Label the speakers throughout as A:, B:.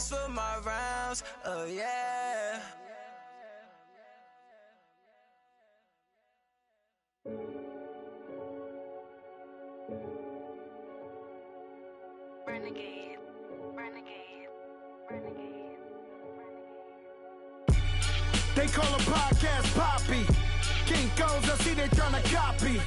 A: just for my rounds, oh yeah.
B: Renegade, renegade, renegade, renegade.
C: They call a podcast Poppy. Kinkos, I see they tryna copy.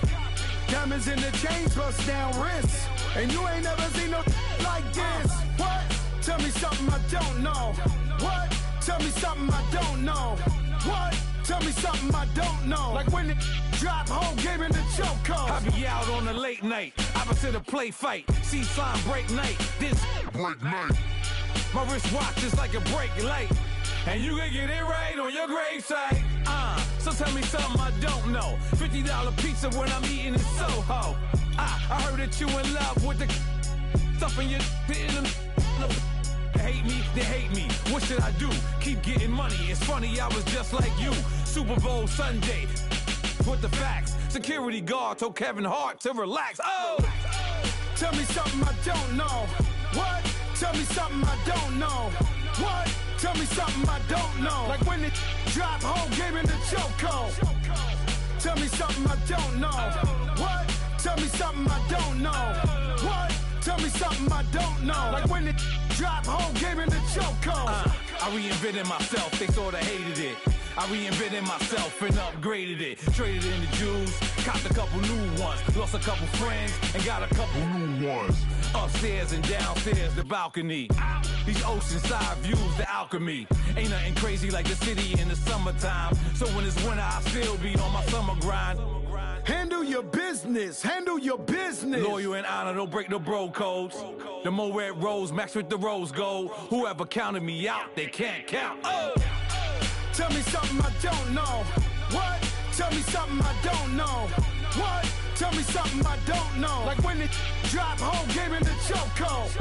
C: Diamonds in the chains, bust down wrists. And you ain't never seen no like this. What? Tell me something I don't know. What? Tell me something I don't know. What? Tell me something I don't know. Like when it drop home, game in the chokehold.
D: I be out on a late night, opposite a play fight. See sign break night, this break night. My wristwatch is like a brake light. And you can get it right on your gravesite. So tell me something I don't know. $50 pizza when I'm eating in Soho. I heard that you in love with the stuff in your hate me, they hate me. What should I do? Keep getting money. It's funny, I was just like you. Super Bowl Sunday. With the facts. Security guard told Kevin Hart to relax. Oh!
C: Tell me something I don't know. What? Tell me something I don't know. What? Tell me something I don't know. Like when it drop home, game in the chokehold. Tell me something I don't know. What? Tell me something I don't know. What? Tell me something I don't know. Like when it drop home, game in the chokehold.
D: I reinvented myself, they sorta hated it. I reinvented myself and upgraded it. Traded in the Jews, copped a couple new ones. Lost a couple friends and got a couple new ones. Upstairs and downstairs, the balcony. These oceanside views, the alchemy. Ain't nothing crazy like the city in the summertime. So when it's winter, I still be on my summer grind.
C: Handle your business, handle your business.
D: Loyal and honor, don't break no bro codes. The more red rose, max with the rose gold. Whoever counted me out, they can't count. Oh!
C: Tell me something I don't know. What? Tell me something I don't know. What? Tell me something I don't know. Like when it drop home, game in the chokehold.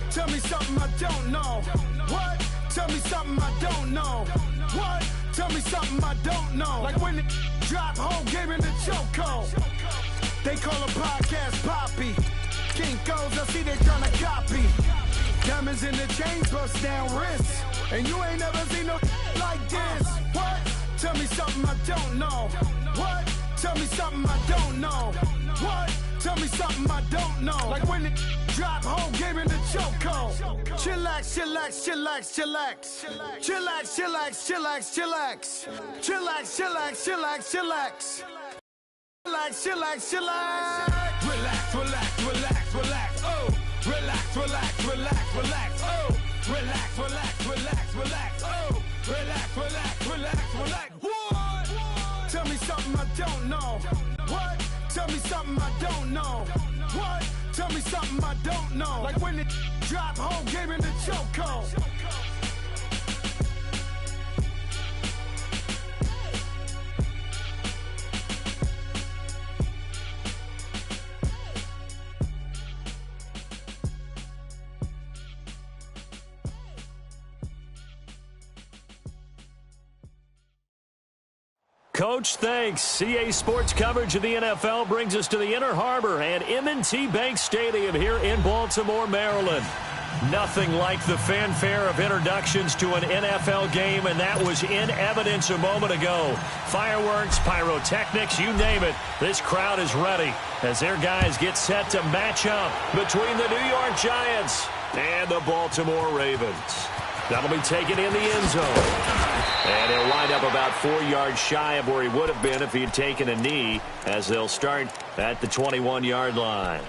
C: Tell me something I don't know. What? Tell me something I don't know. What? Tell me something I don't know. Like when it drop home, game in the chokehold. They call a podcast Poppy. Kinkos, I see they tryna copy. Diamonds in the chains, bust down wrists. And you ain't never seen no like this. What? Tell me something I don't know. What? Tell me something I don't know. What? Tell me something I don't know. Like when it drop home, game in the chokehold. Chillax, chillax, chillax, chillax. Chillax, chillax, chillax, chillax. Chillax, chillax, chillax, chillax. Chillax, chillax, chillax.
D: Relax, relax, relax, relax. Oh! Relax, relax, relax, relax. Oh! Relax, relax, relax, relax. Oh! Relax, relax, relax, relax. What?
C: Tell me something I don't know. What? Tell me something I don't know. What? Tell me something I don't know. Like when it drop home, game in the chokehold.
E: Coach, thanks. CA Sports coverage of the NFL brings us to the Inner Harbor and M&T Bank Stadium here in Baltimore, Maryland. Nothing like the fanfare of introductions to an NFL game, and that was in evidence a moment ago. Fireworks, pyrotechnics, you name it. This crowd is ready as their guys get set to match up between the New York Giants and the Baltimore Ravens. That'll be taken in the end zone. And he'll wind up about 4 yards shy of where he would have been if he'd taken a knee, as they'll start at the 21-yard line.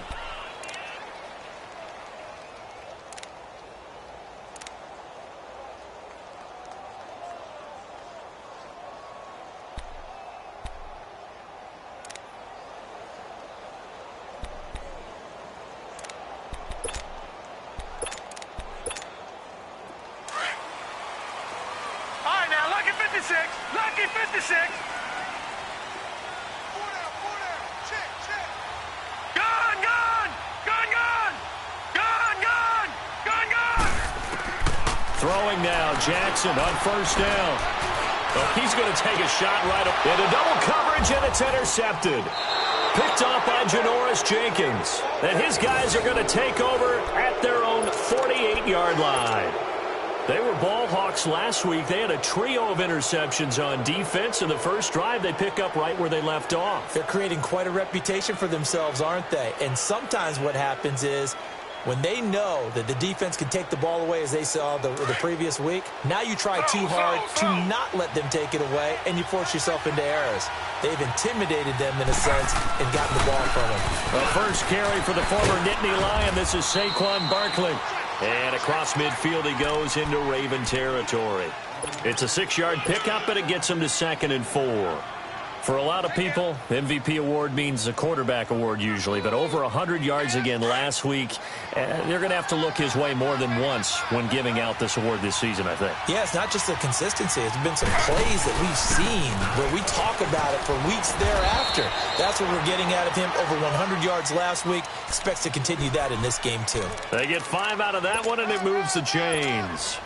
F: Lucky 56.
E: Throwing now, Jackson on first down. Oh, he's going to take a shot right up into double coverage, and it's intercepted. Picked off by Janoris Jenkins. And his guys are going to take over at their own 48-yard line. They were ball hawks last week. They had a trio of interceptions on defense. In the first drive, they pick up right where they left off.
F: They're creating quite a reputation for themselves, aren't they? And sometimes what happens is when they know that the defense can take the ball away, as they saw the previous week, now you try too hard to not let them take it away, and you force yourself into errors. They've intimidated them in a sense and gotten the ball from them.
E: The first carry for the former Nittany Lion. This is Saquon Barkley. And across midfield he goes into Raven territory. It's a 6-yard pickup, and it gets him to 2nd and 4. For a lot of people, MVP award means a quarterback award usually, but over 100 yards again last week. They're going to have to look his way more than once when giving out this award this season, I think.
F: Yeah, it's not just the consistency. It's been some plays that we've seen where we talk about it for weeks thereafter. That's what we're getting out of him. Over 100 yards last week. Expects to continue that in this game, too.
E: They get 5 out of that one, and it moves the chains.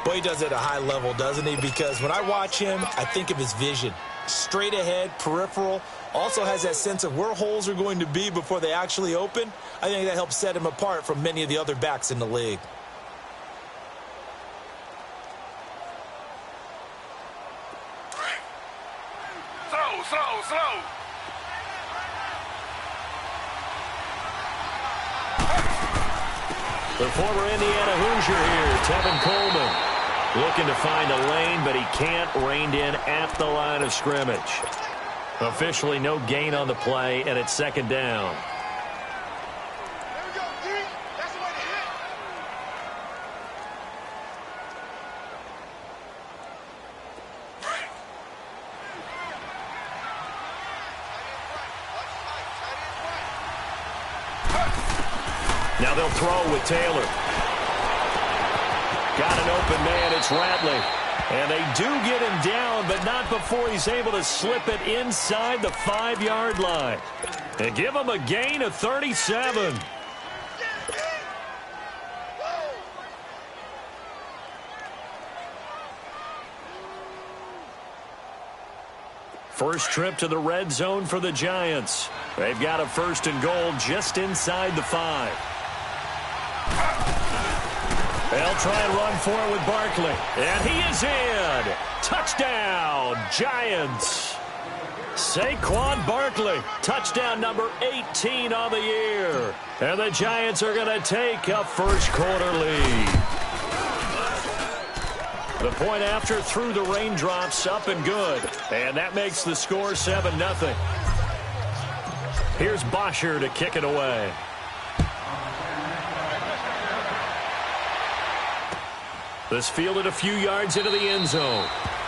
F: Boy, he does it at a high level, doesn't he? Because when I watch him, I think of his vision. Straight ahead, peripheral, also has that sense of where holes are going to be before they actually open. I think that helps set him apart from many of the other backs in the league.
C: Slow.
E: The former Indiana Hoosier here, Tevin Coleman. Looking to find a lane, but he can't. Reined in at the line of scrimmage. Officially no gain on the play, and it's 2nd down.
C: That's the way to hit.
E: Now they'll throw with Taylor. Got an open man, it's Ratley. And they do get him down, but not before he's able to slip it inside the 5-yard line. And give him a gain of 37. First trip to the red zone for the Giants. They've got a 1st and goal just inside the 5. They'll try and run for it with Barkley. And he is in. Touchdown, Giants. Saquon Barkley, touchdown number 18 on the year. And the Giants are going to take a first-quarter lead. The point after through the raindrops, up and good. And that makes the score 7-0. Here's Bosher to kick it away. This fielded a few yards into the end zone.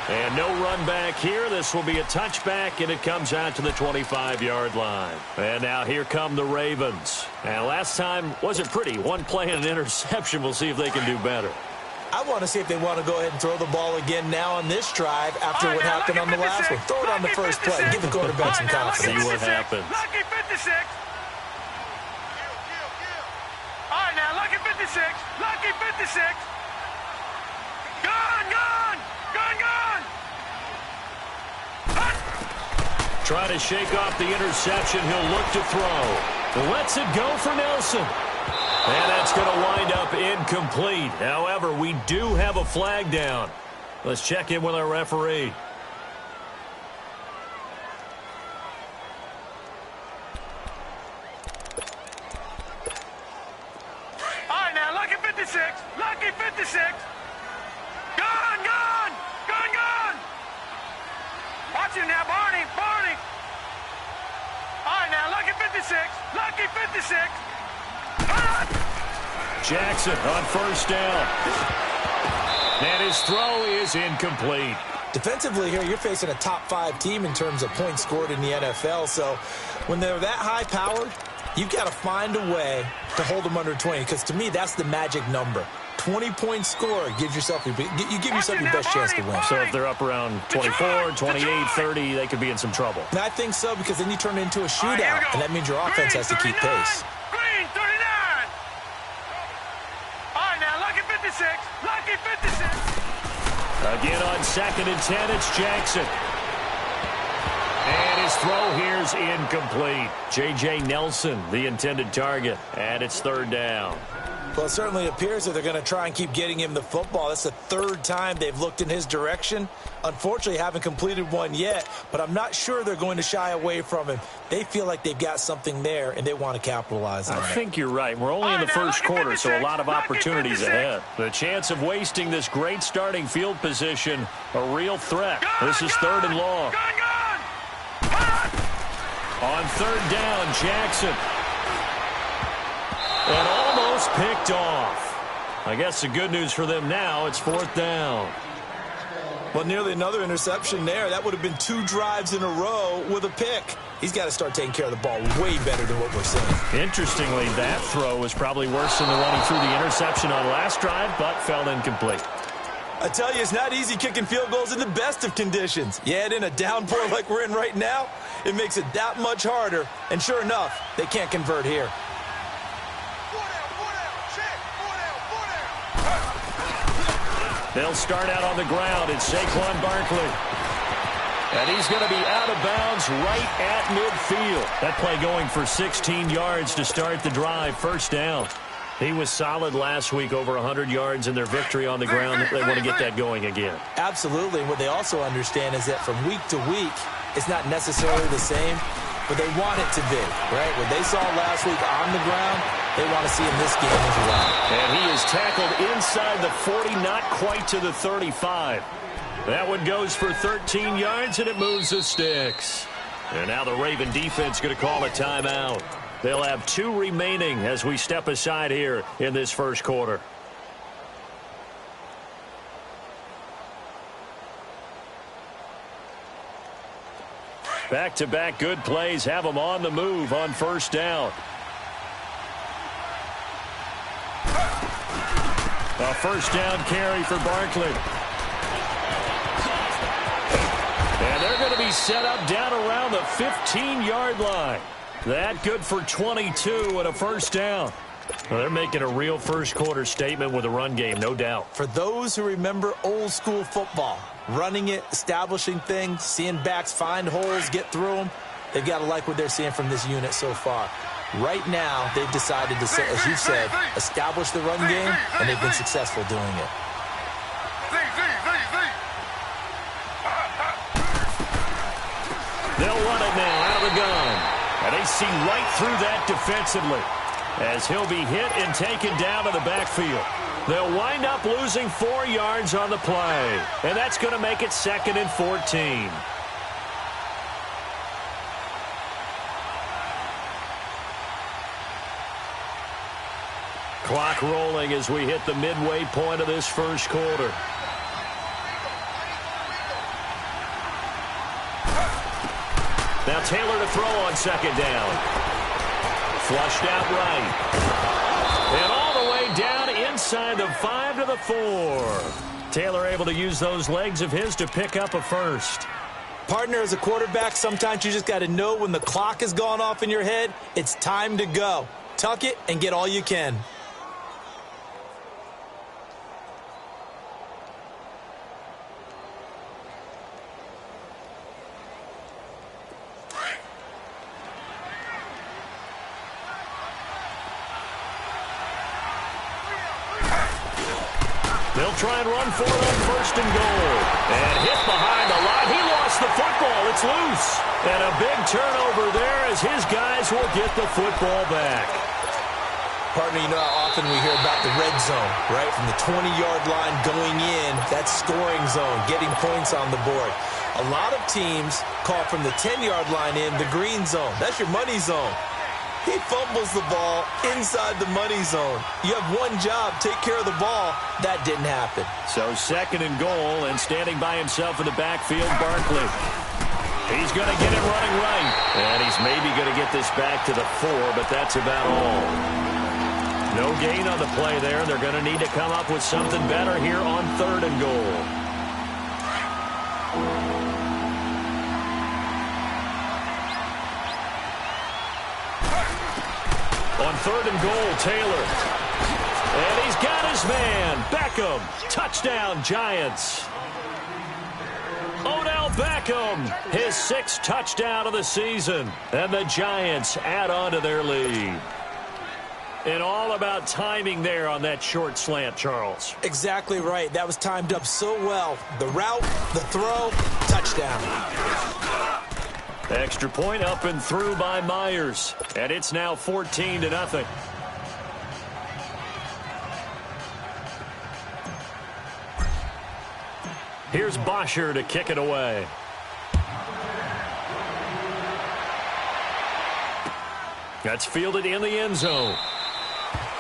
E: And no run back here. This will be a touchback, and it comes out to the 25-yard line. And now here come the Ravens. And last time wasn't pretty. One play and an interception. We'll see if they can do better.
F: I want to see if they want to go ahead and throw the ball again now on this drive after what happened on the last one. Throw it on the first play. Give the quarterback some confidence.
E: See what happens.
C: Lucky 56. All right, now, lucky 56. Lucky 56. Gone.
E: Trying to shake off the interception. He'll look to throw. Lets it go for Nelson. And that's going to wind up incomplete. However, we do have a flag down. Let's check in with our referee.
C: All right, now, lucky 56. Lucky 56. Gone. Watch him now, Barney. All right, now, lucky 56. Lucky 56.
E: Jackson on first down. And his throw is incomplete.
F: Defensively here, you're facing a top 5 team in terms of points scored in the NFL. So when they're that high-powered, you've got to find a way to hold them under 20. Because to me, that's the magic number. 20-point score gives yourself you give yourself your best chance to win.
E: So if they're up around 24, 28, 30, they could be in some trouble.
F: And I think so, because then you turn it into a shootout, and that means your offense has to keep pace.
C: Green 39. All right, now, lucky 56. Lucky 56.
E: Again on 2nd and 10, it's Jackson. And his throw here's incomplete. J.J. Nelson, the intended target, and it's 3rd down.
F: Well, it certainly appears that they're going to try and keep getting him the football. That's the third time they've looked in his direction. Unfortunately, haven't completed one yet, but I'm not sure they're going to shy away from him. They feel like they've got something there, and they want to capitalize on it.
E: I think you're right. We're only in the first quarter, so a lot of opportunities ahead. The chance of wasting this great starting field position, a real threat. This is 3rd and long. On 3rd down, Jackson. And almost picked off. I guess the good news for them now, it's 4th down.
F: Well, nearly another interception there. That would have been 2 drives in a row with a pick. He's got to start taking care of the ball way better than what we're seeing.
E: Interestingly, that throw was probably worse than the one he threw the interception on last drive, but fell incomplete.
F: I tell you, it's not easy kicking field goals in the best of conditions. Yet in a downpour like we're in right now, it makes it that much harder. And sure enough, they can't convert here.
E: They'll start out on the ground. It's Saquon Barkley. And he's going to be out of bounds right at midfield. That play going for 16 yards to start the drive. 1st down. He was solid last week, over 100 yards in their victory on the ground. They want to get that going again.
F: Absolutely. What they also understand is that from week to week, it's not necessarily the same, but they want it to be, right? What they saw last week on the ground, they want to see in this game as well.
E: And he is tackled inside the 40, not quite to the 35. That one goes for 13 yards, and it moves the sticks. And now the Raven defense going to call a timeout. They'll have 2 remaining as we step aside here in this first quarter. Back-to-back good plays have them on the move on 1st down. A 1st down carry for Barkley. And they're going to be set up down around the 15-yard line. That good for 22 and a 1st down. Well, they're making a real first quarter statement with a run game, no doubt.
F: For those who remember old school football, running it, establishing things, seeing backs find holes, get through them, they've got to like what they're seeing from this unit so far. Right now, they've decided to, as you said, establish the run game, and they've been successful doing it.
E: They'll run it now out of the gun. And they see right through that defensively as he'll be hit and taken down to the backfield. They'll wind up losing 4 yards on the play. And that's going to make it 2nd and 14. Clock rolling as we hit the midway point of this first quarter. Now Taylor to throw on 2nd down. Flushed out right. And all the way down inside the 5 to the 4. Taylor able to use those legs of his to pick up a 1st.
F: Partner, as a quarterback, sometimes you just got to know when the clock has gone off in your head, it's time to go. Tuck it and get all you can.
E: They'll try and run for it on 1st and goal. And hit behind the line. He lost the football. It's loose. And a big turnover there as his guys will get the football back.
F: Partner, you know how often we hear about the red zone, right? From the 20-yard line going in, that scoring zone, getting points on the board. A lot of teams call from the 10-yard line in the green zone. That's your money zone. He fumbles the ball inside the money zone. You have one job, take care of the ball. That didn't happen.
E: So 2nd and goal, and standing by himself in the backfield, Barkley. He's going to get it running right. And he's maybe going to get this back to the 4, but that's about all. No gain on the play there. They're going to need to come up with something better here on 3rd and goal. On 3rd and goal, Taylor. And he's got his man, Beckham. Touchdown, Giants. Odell Beckham, his 6th touchdown of the season. And the Giants add on to their lead. And all about timing there on that short slant, Charles.
F: Exactly right. That was timed up so well. The route, the throw, touchdown.
E: Extra point up and through by Myers. And it's now 14-0. Here's Bosher to kick it away. That's fielded in the end zone.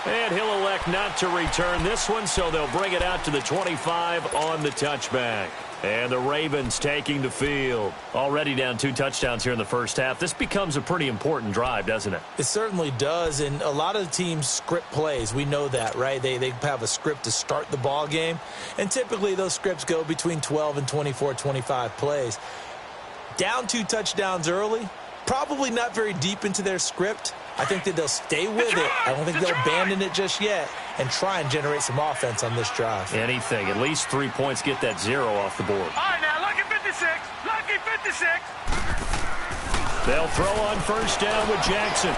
E: And he'll elect not to return this one, so they'll bring it out to the 25 on the touchback. And the Ravens taking the field. Already down 2 touchdowns here in the first half. This becomes a pretty important drive, doesn't it?
F: It certainly does, and a lot of the teams script plays. We know that, right? They have a script to start the ball game, and typically those scripts go between 12 and 24, 25 plays. Down 2 touchdowns early, probably not very deep into their script. I think that they'll stay with it. I don't think they'll abandon it just yet and try and generate some offense on this drive.
E: Anything. At least 3 points, get that 0 off the board.
C: All right, now, lucky 56. Lucky 56.
E: They'll throw on first down with Jackson.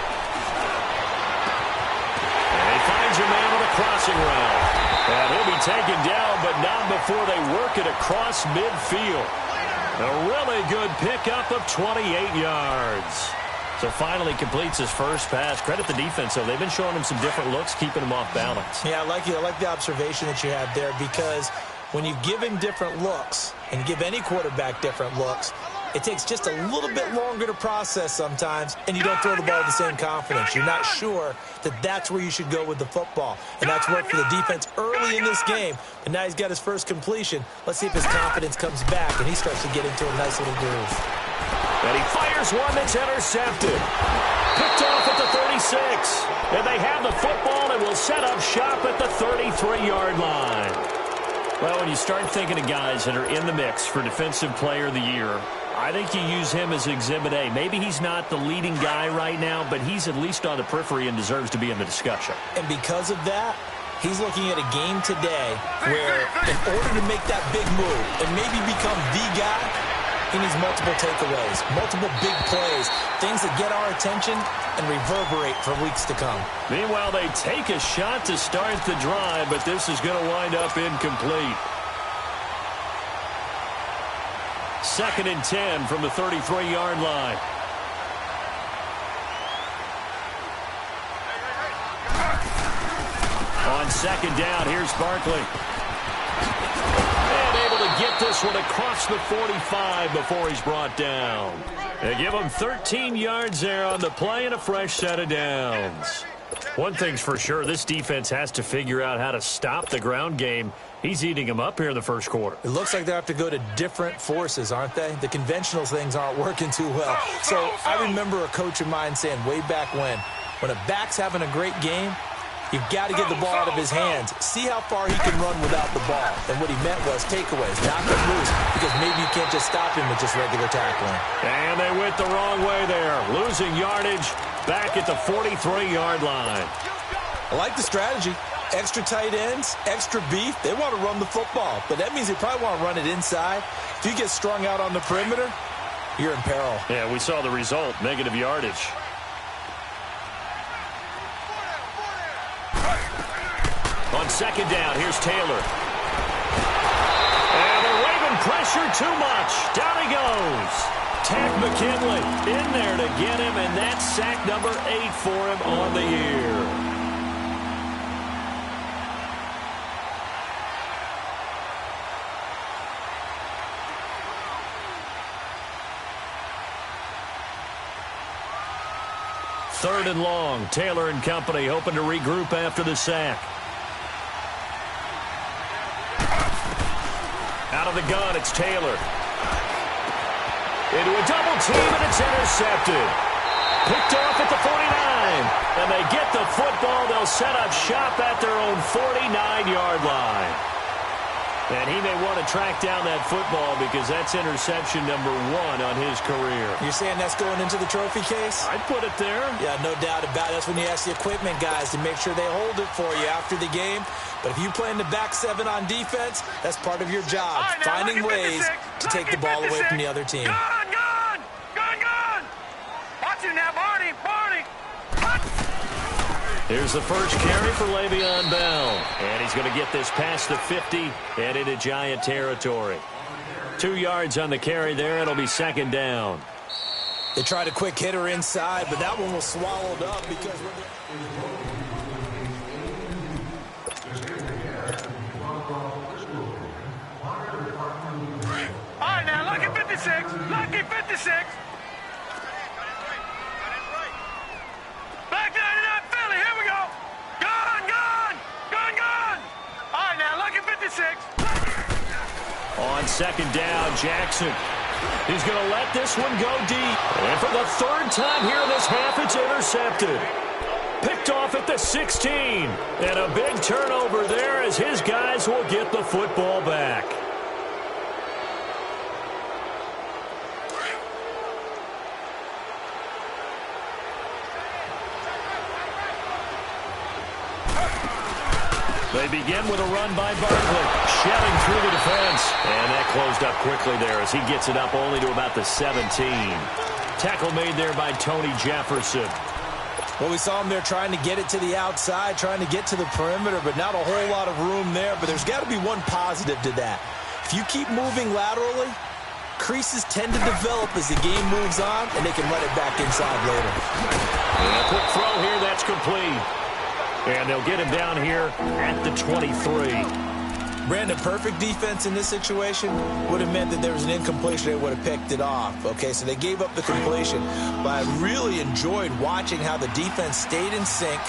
E: And he finds a man with a crossing route. And he'll be taken down, but not before they work it across midfield. A really good pickup of 28 yards. So finally completes his first pass. Credit the defense, though. They've been showing him some different looks, keeping him off balance.
F: Yeah, I like the observation that you had there, because when you give him different looks and give any quarterback different looks, it takes just a little bit longer to process sometimes, and you don't throw the ball with the same confidence. You're not sure that that's where you should go with the football. And that's worked for the defense early in this game. And now he's got his first completion. Let's see if his confidence comes back and he starts to get into a nice little groove.
E: And he fires one that's intercepted. Picked off at the 36. And they have the football and will set up shop at the 33-yard line. Well, when you start thinking of guys that are in the mix for Defensive Player of the Year, I think you use him as Exhibit A. Maybe he's not the leading guy right now, but he's at least on the periphery and deserves to be in the discussion.
F: And because of that, he's looking at a game today where in order to make that big move and maybe become the guy, he needs multiple takeaways, multiple big plays, things that get our attention and reverberate for weeks to come.
E: Meanwhile, they take a shot to start the drive, but this is going to wind up incomplete. 2nd and 10 from the 33-yard line. On 2nd down, here's Barkley. And able to get this one across the 45 before he's brought down. They give him 13 yards there on the play and a fresh set of downs. One thing's for sure, this defense has to figure out how to stop the ground game. He's eating them up here in the first quarter.
F: It looks like they have to go to different forces, aren't they? The conventional things aren't working too well. So I remember a coach of mine saying way back when a back's having a great game, you've got to get the ball out of his hands. See how far he can run without the ball. And what he meant was takeaways, knock him loose, because maybe you can't just stop him with just regular tackling.
E: And they went the wrong way there, losing yardage back at the 43-yard line.
F: I like the strategy. Extra tight ends, extra beef. They want to run the football, but that means they probably want to run it inside. If you get strung out on the perimeter, you're in peril.
E: Yeah, we saw the result, negative yardage. On 2nd down, here's Taylor. And the Raven pressure too much. Down he goes. Tack McKinley in there to get him, and that's sack number 8 for him on the year. Third and long. Taylor and company hoping to regroup after the sack. Out of the gun, it's Taylor. Into a double team, and it's intercepted. Picked off at the 49. And they get the football. They'll set up shop at their own 49-yard line. And he may want to track down that football because that's interception number 1 on his career.
F: You're saying that's going into the trophy case?
E: I'd put it there.
F: Yeah, no doubt about it. That's when you ask the equipment guys to make sure they hold it for you after the game. But if you play in the back 7 on defense, that's part of your job,
C: right, now,
F: finding ways to take the ball away from the other team.
C: Gun! Watch it now, Barney!
E: Here's the first carry for Le'Veon Bell. And he's going to get this past the 50 and into Giant territory. 2 yards on the carry there. It'll be second down.
F: They tried a quick hitter inside, but that one was swallowed up because
C: All right, now, lucky 56. Lucky 56. Back 99 Philly. Here we go. Gone, gone. Gone, gone. All right, now, lucky 56.
E: On second down, Jackson. He's going to let this one go deep. And for the third time here in this half, it's intercepted. Picked off at the 16. And a big turnover there as his guys will get the football back. They begin with a run by Barkley, shedding through the defense. And that closed up quickly there as he gets it up only to about the 17. Tackle made there by Tony Jefferson.
F: Well, we saw him there trying to get it to the outside, trying to get to the perimeter, but not a whole lot of room there. But there's got to be one positive to that. If you keep moving laterally, creases tend to develop as the game moves on, and they can let it back inside later.
E: And a quick throw here, that's complete. And they'll get him down here at the 23.
F: Brandon, perfect defense in this situation would have meant that there was an incompletion. They would have picked it off. Okay, so they gave up the completion. But I really enjoyed watching how the defense stayed in sync,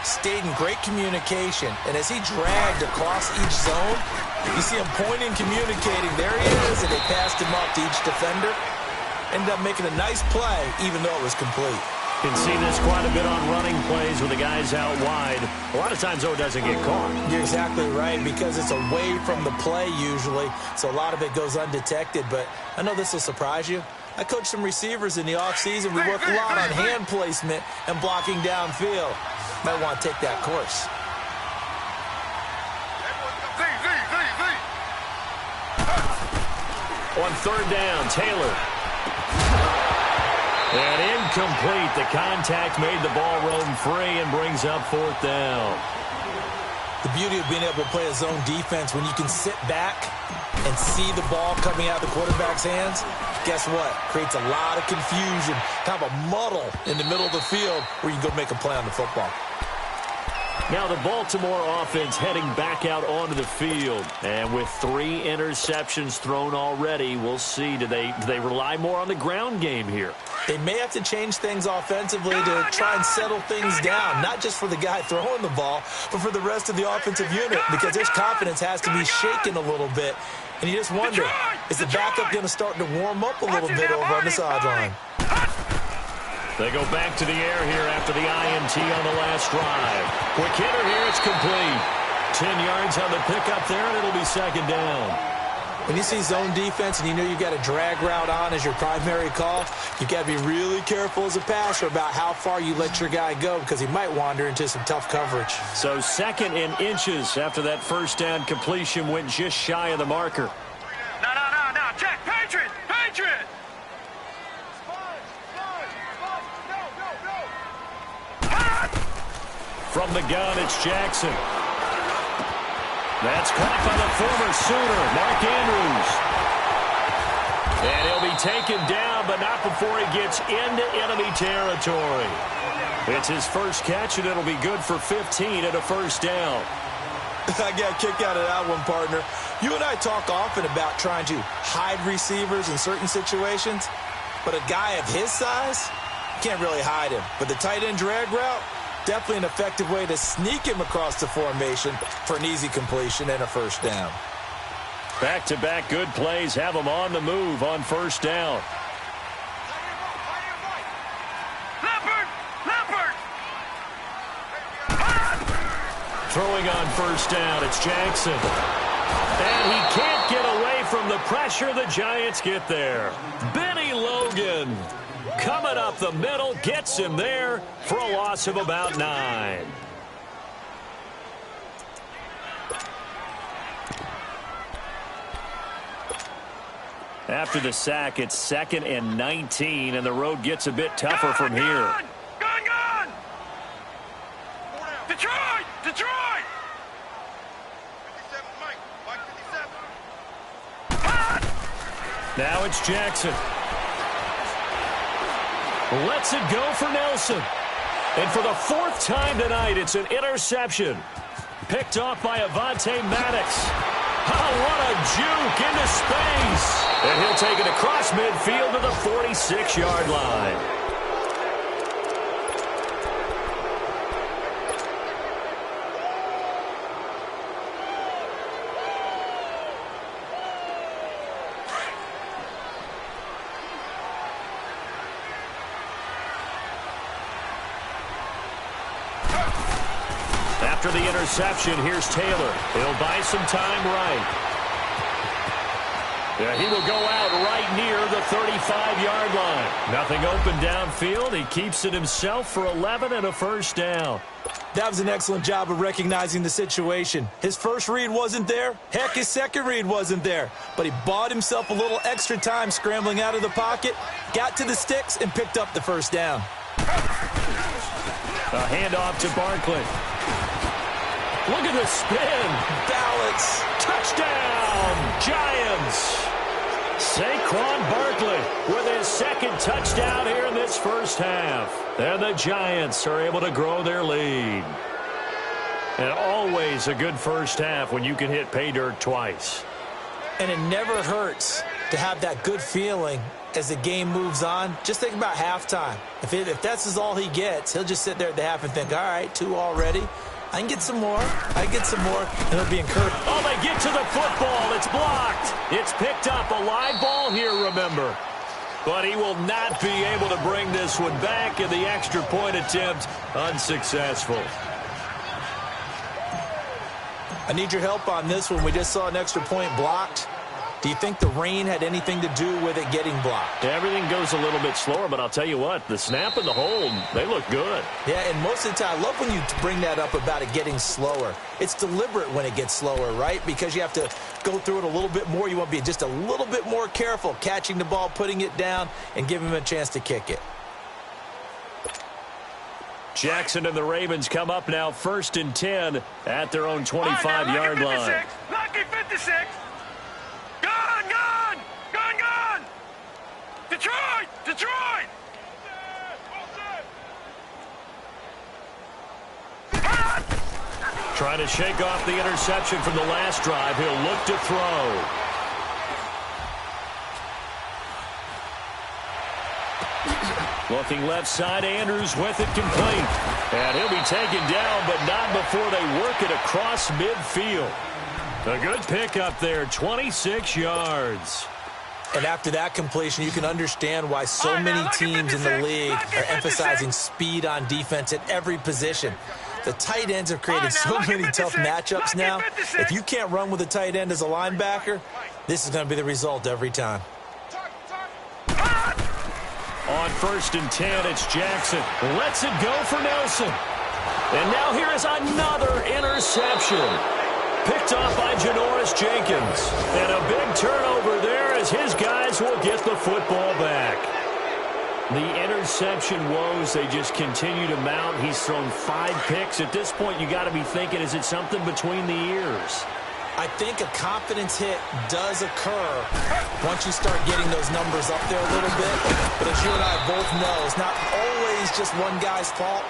F: stayed in great communication. And as he dragged across each zone, you see him pointing, communicating. There he is, and they passed him off to each defender. Ended up making a nice play, even though it was complete.
E: Can see this quite a bit on running plays with the guys out wide. A lot of times, though, it doesn't get caught.
F: You're exactly right, because it's away from the play usually, so a lot of it goes undetected. But I know this will surprise you. I coached some receivers in the offseason. We work a lot on hand placement and blocking downfield. Might want to take that course.
E: On third down, Taylor. And incomplete. The contact made the ball roam free and brings up fourth down.
F: The beauty of being able to play a zone defense, when you can sit back and see the ball coming out of the quarterback's hands, guess what? Creates a lot of confusion, kind of a muddle in the middle of the field where you can go make a play on the football.
E: Now the Baltimore offense heading back out onto the field. And with 3 interceptions thrown already, we'll see. Do they rely more on the ground game here?
F: They may have to change things offensively to try and settle things down, not just for the guy throwing the ball, but for the rest of the offensive unit, because their confidence has to be shaken a little bit. And you just wonder, is the backup going to start to warm up a little bit over on the sideline?
E: They go back to the air here after the INT on the last drive. Quick hitter here, it's complete. 10 yards on the pickup there, and it'll be second down.
F: When you see zone defense and you know you've got a drag route on as your primary call, you've got to be really careful as a passer about how far you let your guy go, because he might wander into some tough coverage.
E: So second in inches after that first down completion went just shy of the marker.
C: No. Check. Patriot.
E: From the gun, it's Jackson. That's caught by the former Sooner, Mark Andrews. And he'll be taken down, but not before he gets into enemy territory. It's his first catch, and it'll be good for 15 at a first down.
F: I got a kick out of that one, partner. You and I talk often about trying to hide receivers in certain situations, but a guy of his size, you can't really hide him. But the tight end drag route, definitely an effective way to sneak him across the formation for an easy completion and a first down.
E: Back-to-back good plays have him on the move on first down.
C: Leopard!
E: Throwing on first down, it's Jackson. And he can't get away from the pressure. The Giants get there. Benny Logan coming up the middle, gets him there for a loss of about 9. After the sack, it's 2nd and 19, and the road gets a bit tougher from here.
C: Gone!
E: Now it's Jackson. Lets it go for Nelson. And for the fourth time tonight, it's an interception. Picked off by Avonte Maddox. Oh, what a juke into space. And he'll take it across midfield to the 46-yard line. After the interception, here's Taylor. He'll buy some time right. Yeah, he will go out right near the 35-yard line. Nothing open downfield. He keeps it himself for 11 and a first down.
F: That was an excellent job of recognizing the situation. His first read wasn't there. Heck, his second read wasn't there. But he bought himself a little extra time scrambling out of the pocket, got to the sticks, and picked up the first down.
E: A handoff to Barkley. Look at the spin.
F: Balance.
E: Touchdown, Giants. Saquon Barkley with his second touchdown here in this first half. And the Giants are able to grow their lead. And always a good first half when you can hit pay dirt twice.
F: And it never hurts to have that good feeling as the game moves on. Just think about halftime. If that's all he gets, he'll just sit there at the half and think, all right, 2 already. I can get some more. I get some more. And he'll be encouraged.
E: Oh, they get to the football. It's blocked. It's picked up. A live ball here, remember. But he will not be able to bring this one back, and the extra point attempt unsuccessful.
F: I need your help on this one. We just saw an extra point blocked. Do you think the rain had anything to do with it getting blocked?
E: Everything goes a little bit slower, but I'll tell you what, the snap and the hold, they look good.
F: Yeah, and most of the time, I love when you bring that up about it getting slower. It's deliberate when it gets slower, right? Because you have to go through it a little bit more. You want to be just a little bit more careful catching the ball, putting it down, and giving him a chance to kick it.
E: Jackson and the Ravens come up now 1st and 10 at their own 25-yard line.
C: Lucky 56. Gone, gone, gone, gone. Detroit, Detroit.
E: Trying to shake off the interception from the last drive. He'll look to throw. Looking left side, Andrews with it complete. And he'll be taken down, but not before they work it across midfield. A good pickup there, 26 yards.
F: And after that completion, you can understand why so many teams in the league are emphasizing speed on defense at every position. The tight ends have created so many tough matchups now. If you can't run with a tight end as a linebacker, this is going to be the result every time.
E: On 1st and 10, it's Jackson. Lets it go for Nelson. And now here is another interception. Picked off by Janoris Jenkins. And a big turnover there as his guys will get the football back. The interception woes, they just continue to mount. He's thrown 5 picks. At this point, you got to be thinking, is it something between the ears?
F: I think a confidence hit does occur once you start getting those numbers up there a little bit. But as you and I both know, it's not always just one guy's fault.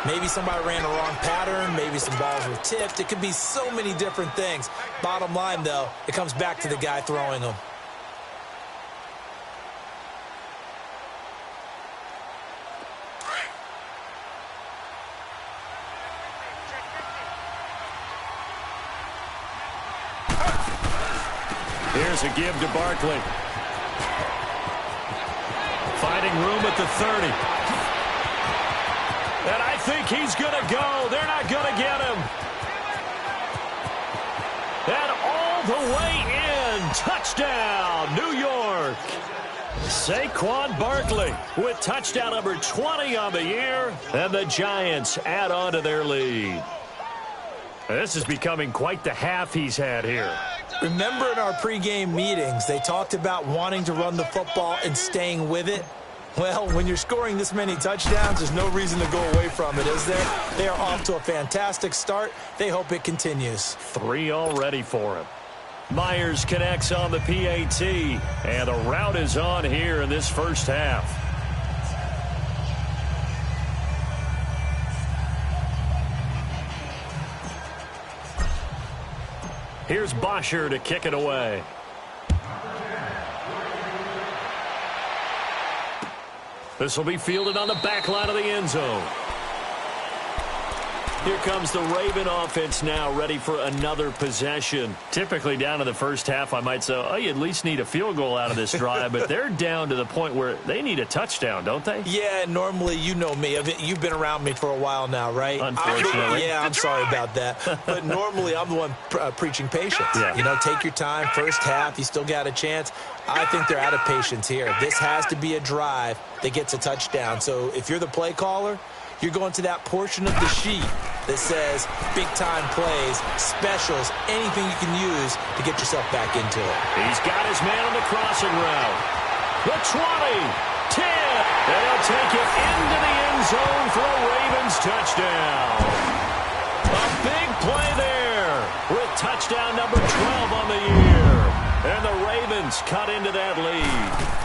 F: Maybe somebody ran a wrong pattern. Maybe some balls were tipped. It could be so many different things. Bottom line, though, it comes back to the guy throwing them.
E: Here's a give to Barkley. Finding room at the 30. And I think he's going to go. They're not going to get him. And all the way in. Touchdown, New York. Saquon Barkley with touchdown number 20 on the year. And the Giants add on to their lead. This is becoming quite the half he's had here.
F: Remember in our pregame meetings, they talked about wanting to run the football and staying with it? Well, when you're scoring this many touchdowns, there's no reason to go away from it, is there? They are off to a fantastic start. They hope it continues.
E: 3 already for him. Myers connects on the PAT, and the rout is on here in this first half. Here's Bosher to kick it away. This will be fielded on the back line of the end zone. Here comes the Raven offense now, ready for another possession. Typically down in the first half, I might say, oh, you at least need a field goal out of this drive, but they're down to the point where they need a touchdown, don't they?
F: Yeah, normally, you know me. You've been around me for a while now, right?
E: Unfortunately.
F: I'm sorry about that. But normally, I'm the one preaching patience.
E: Yeah.
F: You know, take your time. First half, you still got a chance. I think they're out of patience here. This has to be a drive that gets a touchdown. So if you're the play caller, you're going to that portion of the sheet that says big-time plays, specials, anything you can use to get yourself back into it.
E: He's got his man on the crossing route. The 20, 10, and he'll take it into the end zone for a Ravens touchdown. A big play there with touchdown number 12 on the year. And the Ravens cut into that lead.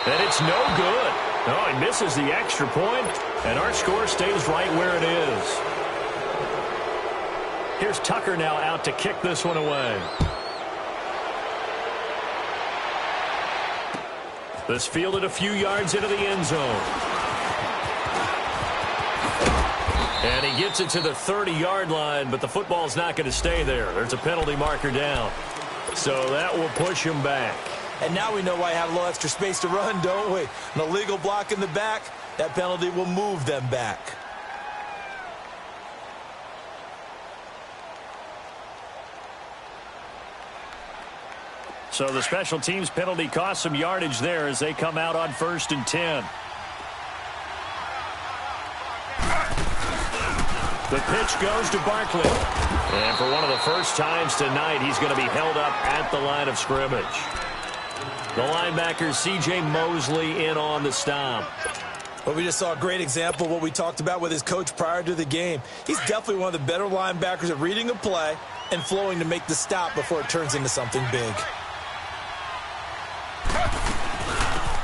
E: And it's no good. No, he misses the extra point, and our score stays right where it is. Here's Tucker now out to kick this one away. This fielded a few yards into the end zone. And he gets it to the 30-yard line, but the football's not going to stay there. There's a penalty marker down. So that will push him back.
F: And now we know why I have a little extra space to run, don't we? An illegal block in the back, that penalty will move them back.
E: So the special teams penalty cost some yardage there as they come out on 1st and 10. The pitch goes to Barkley. And for one of the first times tonight, he's going to be held up at the line of scrimmage. The linebacker, C.J. Mosley, in on the stop.
F: Well, we just saw a great example of what we talked about with his coach prior to the game. He's definitely one of the better linebackers at reading a play and flowing to make the stop before it turns into something big.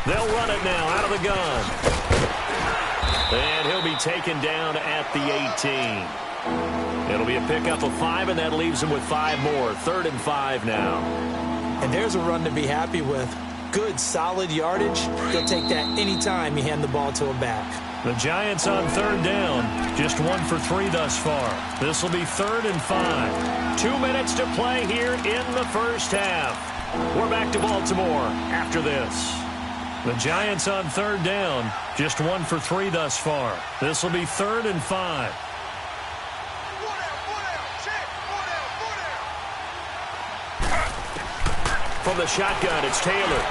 E: They'll run it now out of the gun. And he'll be taken down at the 18. It'll be a pickup of 5, and that leaves him with 5 more. 3rd and 5 now.
F: And there's a run to be happy with. Good, solid yardage. He'll take that anytime you hand the ball to a back.
E: The Giants on 3rd down. Just 1 for 3 thus far. This will be 3rd and 5. 2 minutes to play here in the first half. We're back to Baltimore after this. The Giants on 3rd down. Just 1 for 3 thus far. This will be 3rd and 5. From the shotgun, it's Taylor.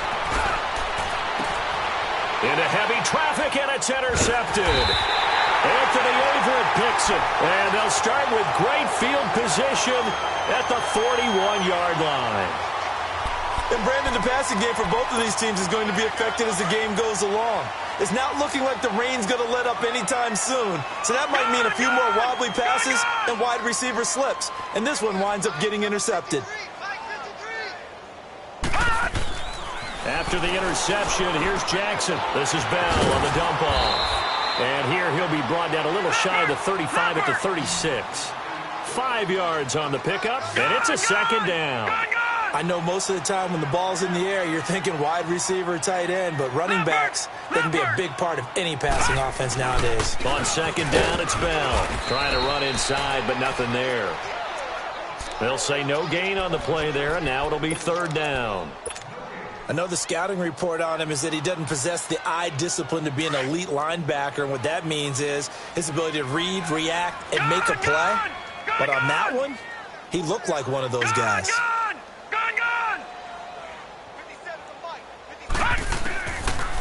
E: Into heavy traffic, and it's intercepted. Anthony Averett picks it. And they'll start with great field position at the 41-yard line.
F: And Brandon, the passing game for both of these teams is going to be affected as the game goes along. It's not looking like the rain's going to let up anytime soon. So that might mean a few more wobbly passes and wide receiver slips. And this one winds up getting intercepted.
E: After the interception, here's Jackson. This is Bell on the dump off. And here he'll be brought down a little shy of the 35 at the 36. 5 yards on the pickup, and it's a 2nd down.
F: I know most of the time when the ball's in the air, you're thinking wide receiver, tight end, but running backs, they can be a big part of any passing offense nowadays.
E: On 2nd down, it's Bell. Trying to run inside, but nothing there. They'll say no gain on the play there, and now it'll be 3rd down.
F: I know the scouting report on him is that he doesn't possess the eye discipline to be an elite linebacker, and what that means is his ability to read, react, and make a play. But on that one, he looked like one of those guys.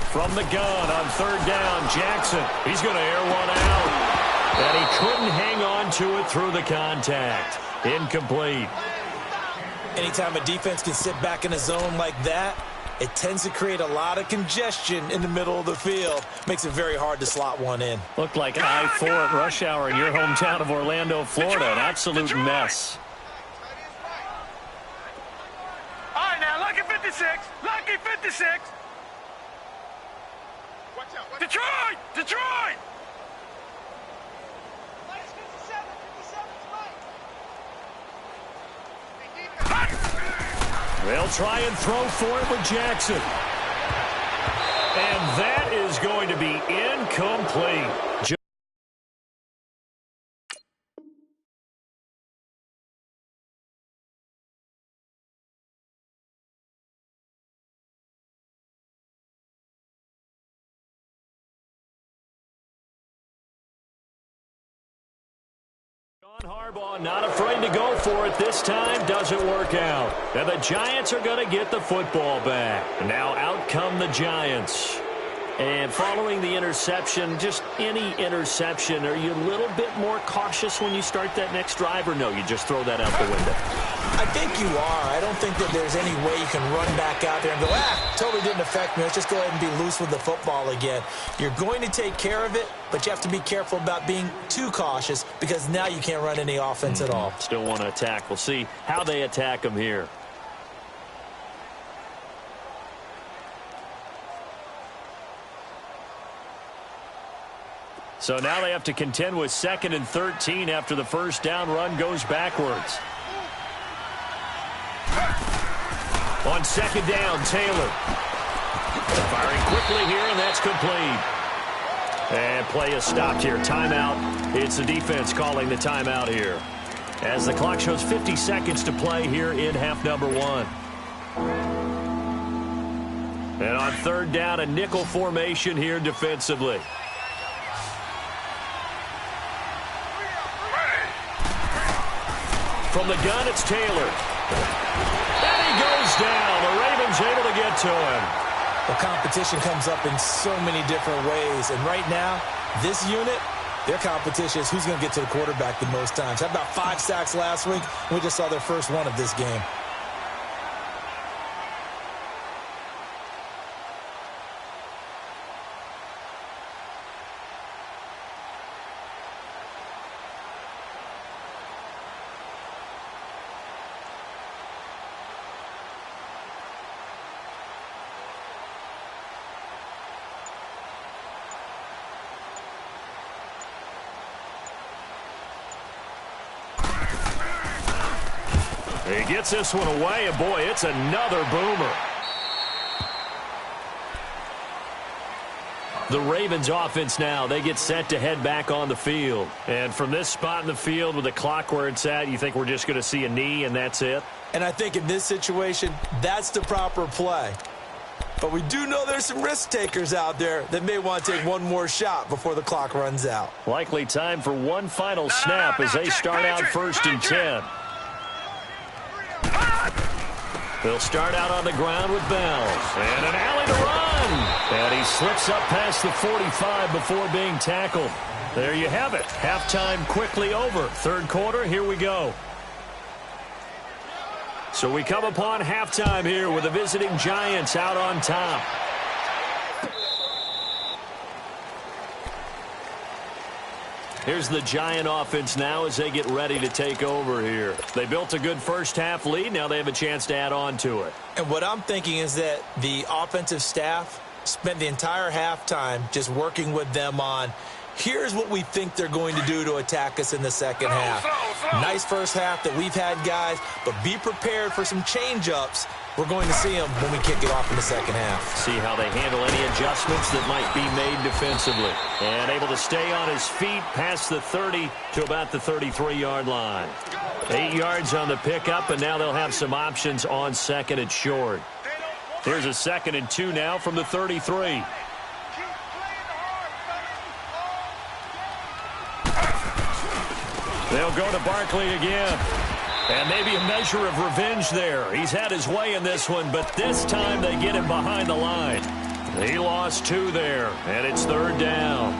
E: From the gun on 3rd down, Jackson. He's going to air one out. And he couldn't hang on to it through the contact. Incomplete.
F: Anytime a defense can sit back in a zone like that, it tends to create a lot of congestion in the middle of the field. Makes it very hard to slot one in.
E: Looked like I-4 at rush hour in your hometown of Orlando, Florida. An absolute mess.
C: All right, now, lucky 56. Lucky 56. Detroit! Detroit!
E: They'll try and throw for it with Jackson. And that is going to be incomplete. John Harbaugh not afraid to go for it this time. Doesn't work out. And the Giants are going to get the football back. Now out come the Giants. And following the interception, just any interception, are you a little bit more cautious when you start that next drive, or no, you just throw that out the window?
F: I think you are. I don't think that there's any way you can run back out there and go, totally didn't affect me. Let's just go ahead and be loose with the football again. You're going to take care of it, but you have to be careful about being too cautious because now you can't run any offense at all.
E: Still want to attack. We'll see how they attack them here. So now they have to contend with 2nd and 13 after the first down run goes backwards. On 2nd down, Taylor. Firing quickly here, and that's complete. And play is stopped here. Timeout. It's the defense calling the timeout here, as the clock shows 50 seconds to play here in half number 1. And on 3rd down, a nickel formation here defensively. From the gun, it's Taylor. And he goes down. The Ravens able to get to him.
F: The competition comes up in so many different ways. And right now, this unit, their competition is who's going to get to the quarterback the most times. Had about 5 sacks last week. We just saw their first one of this game.
E: He gets this one away, and boy, it's another boomer. The Ravens offense now, they get set to head back on the field. And from this spot in the field with the clock where it's at, you think we're just going to see a knee and that's it?
F: And I think in this situation, that's the proper play. But we do know there's some risk takers out there that may want to take one more shot before the clock runs out.
E: Likely time for one final snap as they start out 1st and 10. They'll start out on the ground with Bells. And an alley to run. And he slips up past the 45 before being tackled. There you have it. Halftime quickly over. 3rd quarter, here we go. So we come upon halftime here with the visiting Giants out on top. Here's the Giant offense now as they get ready to take over here. They built a good first half lead. Now they have a chance to add on to it.
F: And what I'm thinking is that the offensive staff spent the entire halftime just working with them on, here's what we think they're going to do to attack us in the second half. Nice first half that we've had, guys, but be prepared for some change-ups. We're going to see them when we kick it off in the second half.
E: See how they handle any adjustments that might be made defensively. And able to stay on his feet past the 30 to about the 33-yard line. 8 yards on the pickup, and now they'll have some options on 2nd and short. Here's a 2nd and 2 now from the 33. They'll go to Barkley again. And maybe a measure of revenge there. He's had his way in this one, but this time they get him behind the line. He lost 2 there, and it's 3rd down.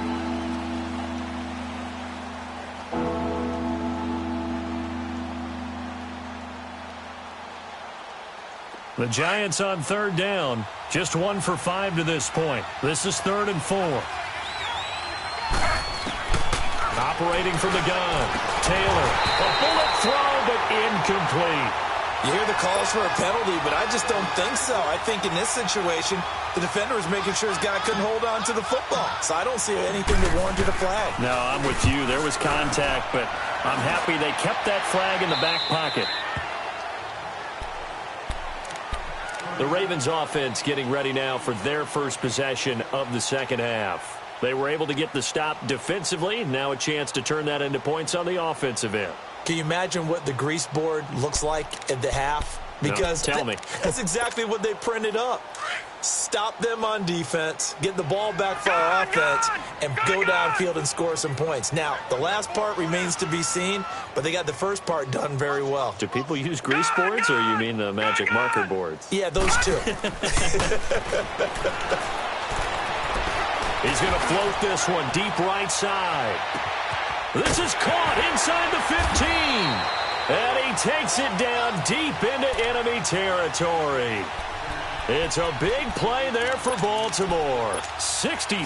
E: The Giants on third down. Just 1 for 5 to this point. This is 3rd and 4. Operating from the gun. Taylor. A bullet throw, but incomplete.
F: You hear the calls for a penalty, but I just don't think so. I think in this situation, the defender was making sure his guy couldn't hold on to the football. So I don't see anything that warranted a flag.
E: No, I'm with you. There was contact, but I'm happy they kept that flag in the back pocket. The Ravens offense getting ready now for their first possession of the second half. They were able to get the stop defensively. Now a chance to turn that into points on the offensive end.
F: Can you imagine what the grease board looks like at the half? Because
E: no, tell me.
F: That's exactly what they printed up. Stop them on defense, get the ball back for our offense, and go downfield and score some points. Now, the last part remains to be seen, but they got the first part done very well.
E: Do people use grease boards, or you mean the magic marker boards?
F: Yeah, those two.
E: He's going to float this one deep right side. This is caught inside the 15. And he takes it down deep into enemy territory. It's a big play there for Baltimore. 67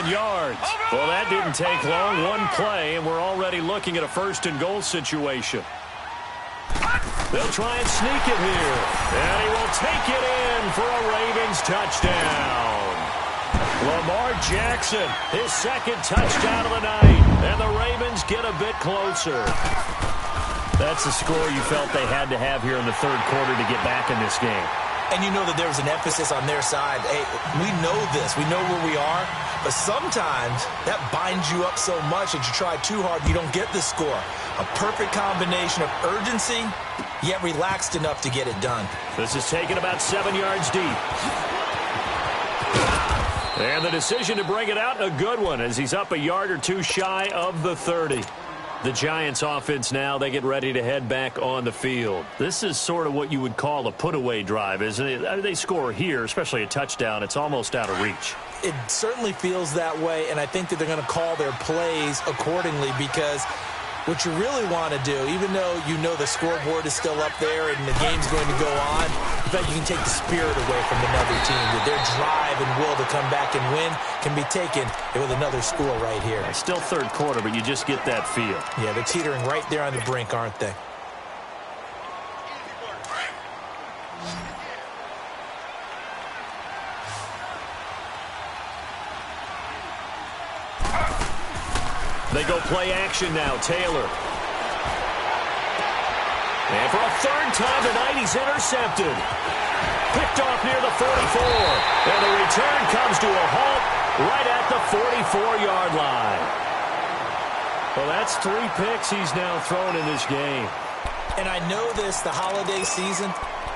E: yards. Well, that didn't take long. One play, and we're already looking at a 1st and goal situation. They'll try and sneak it here. And he will take it in for a Ravens touchdown. Lamar Jackson, his 2nd touchdown of the night. And the Ravens get a bit closer. That's the score you felt they had to have here in the 3rd quarter to get back in this game.
F: And you know that there was an emphasis on their side. Hey, we know this. We know where we are. But sometimes that binds you up so much that you try too hard, you don't get the score. A perfect combination of urgency, yet relaxed enough to get it done.
E: This is taken about 7 yards deep. And the decision to bring it out, a good one, as he's up a yard or two shy of the 30. The Giants offense now, they get ready to head back on the field. This is sort of what you would call a put-away drive, isn't it? I mean, they score here, especially a touchdown. It's almost out of reach.
F: It certainly feels that way, and I think that they're going to call their plays accordingly because what you really want to do, even though you know the scoreboard is still up there and the game's going to go on, in fact, you can take the spirit away from another team. That their drive and will to come back and win can be taken with another score right here.
E: It's still 3rd quarter, but you just get that feel.
F: Yeah, they're teetering right there on the brink, aren't they?
E: They go play action now. Taylor. And for a 3rd time tonight, he's intercepted. Picked off near the 44. And the return comes to a halt right at the 44-yard line. Well, that's 3 picks he's now thrown in this game.
F: And I know this, the holiday season,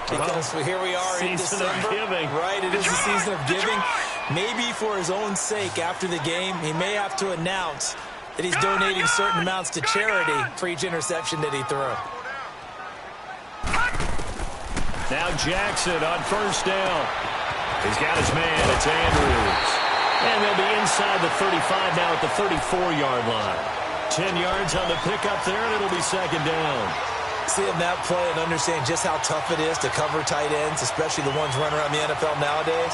F: because here we are in December.
E: Season of giving.
F: Right, it is the season of giving. Maybe for his own sake after the game, he may have to announce that he's donating certain amounts to charity for each interception that he threw.
E: Now Jackson on 1st down. He's got his man. It's Andrews. And they'll be inside the 35 now at the 34-yard line. 10 yards on the pickup there, and it'll be 2nd down.
F: Seeing that play and understanding just how tough it is to cover tight ends, especially the ones running around the NFL nowadays,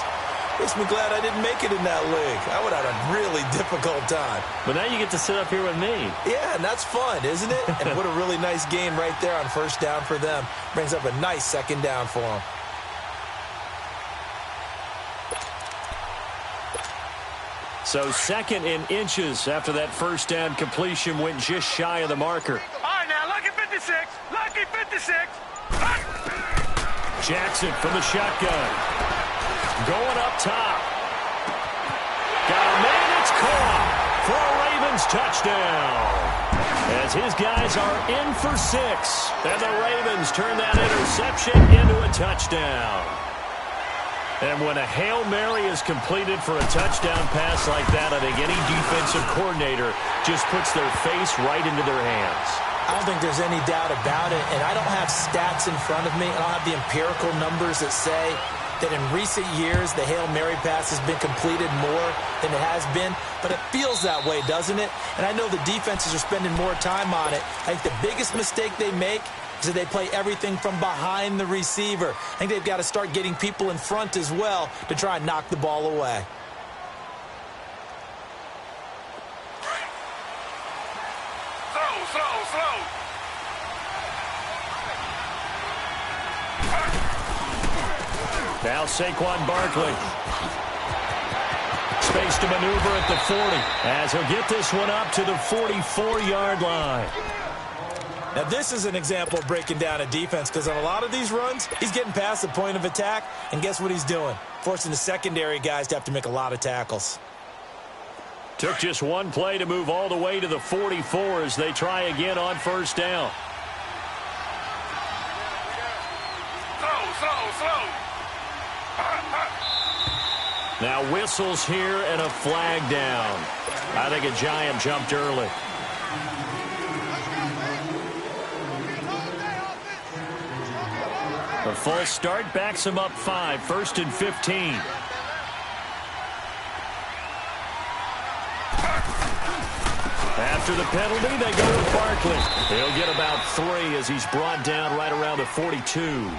F: makes me glad I didn't make it in that league. I would have had a really difficult time.
E: But now you get to sit up here with me.
F: Yeah, and that's fun, isn't it? And what a really nice game right there on 1st down for them. Brings up a nice 2nd down for them.
E: So 2nd in inches after that 1st down completion went just shy of the marker.
C: All right, now, lucky 56. Lucky 56.
E: Jackson from the shotgun. Going up top. Got a man, it's caught for a Ravens touchdown. As his guys are in for 6. And the Ravens turn that interception into a touchdown. And when a Hail Mary is completed for a touchdown pass like that, I think any defensive coordinator just puts their face right into their hands.
F: I don't think there's any doubt about it. And I don't have stats in front of me. I don't have the empirical numbers that say that in recent years, the Hail Mary pass has been completed more than it has been. But it feels that way, doesn't it? And I know the defenses are spending more time on it. I think the biggest mistake they make So they play everything from behind the receiver. I think they've got to start getting people in front as well to try and knock the ball away.
C: Slow.
E: Now Saquon Barkley. Space to maneuver at the 40 as he'll get this one up to the 44-yard line.
F: Now, this is an example of breaking down a defense because on a lot of these runs, he's getting past the point of attack, and guess what he's doing? Forcing the secondary guys to have to make a lot of tackles.
E: Took just one play to move all the way to the 44 as they try again on first down.
C: Slow.
E: Now whistles here and a flag down. I think a Giant jumped early. The false start backs him up 5, 1st and 15. After the penalty, they go to Barkley. He'll get about 3 as he's brought down right around the 42.